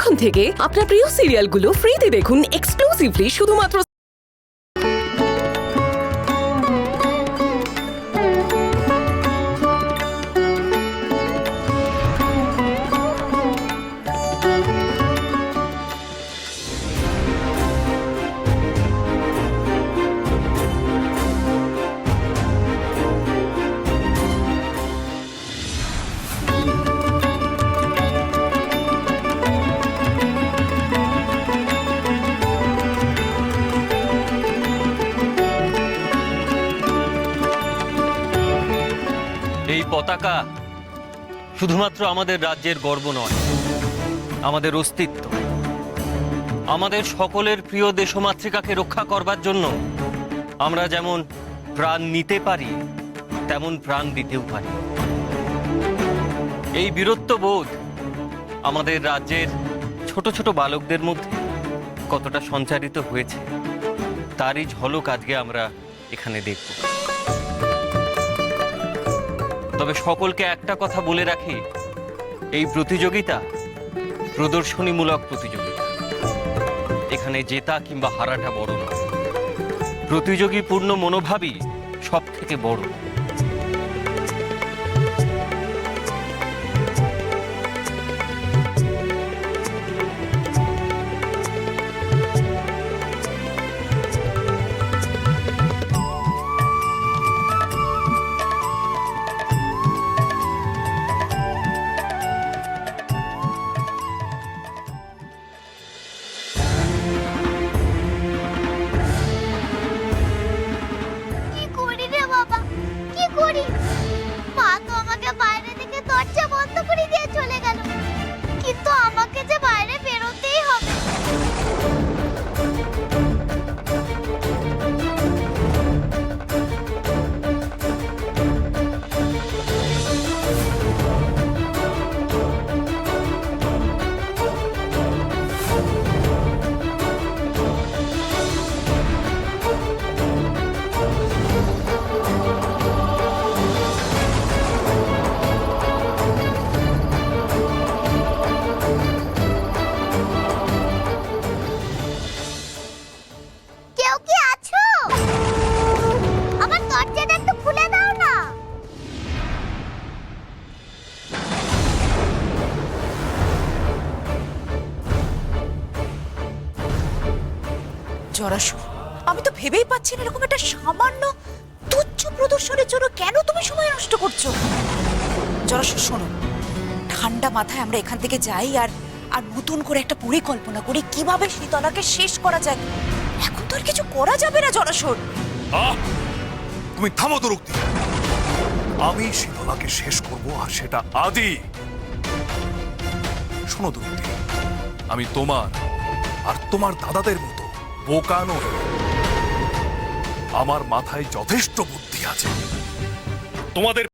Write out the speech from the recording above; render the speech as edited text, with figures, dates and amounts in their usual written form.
এখন থেকে আপনার প্রিয় সিরিয়ালগুলো ফ্রিতে দেখুন এক্সক্লুসিভলি শুধুমাত্র এই পতাকা শুধুমাত্র আমাদের রাজ্যের গর্ব নয়, আমাদের অস্তিত্ব। আমাদের সকলের প্রিয় দেশমাতৃকাকে রক্ষা করবার জন্য আমরা যেমন প্রাণ নিতে পারি, তেমন প্রাণ দিতেও পারি। এই বীরত্ববোধ আমাদের রাজ্যের ছোট ছোট বালকদের মধ্যে কতটা সঞ্চারিত হয়েছে তারই ঝলক আজকে আমরা এখানে দেখব। তবে সকলকে একটা কথা বলে রাখি, এই প্রতিযোগিতা প্রদর্শনীমূলক প্রতিযোগিতা। এখানে জেতা কিংবা হারাটা বড় নয়, প্রতিযোগীপূর্ণ মনোভাবই সব থেকে বড়। জরাসুর, আমি তো ভেবেই পাচ্ছি না এরকম একটা সামান্য তুচ্ছ প্রদর্শনের জন্য কেন তুমি সময় নষ্ট করছো। জরাসুর শোনো, ঠান্ডা মাথায় আমরা এখান থেকে যাই আর আর নতুন করে একটা পরিকল্পনা করি কিভাবে শীতলাকে শেষ করা যায়। এখন তো আর কিছু করা যাবে না জরাসুর। তুমি থামো তো রুক্তি। আমি শীতলাকে শেষ করব, আর সেটা আজই। শোনো রুক্তি, আমি তোমার আর তোমার দাদাদের মতো বোকা নই। আমার মাথায় যথেষ্ট বুদ্ধি আছে। তোমাদের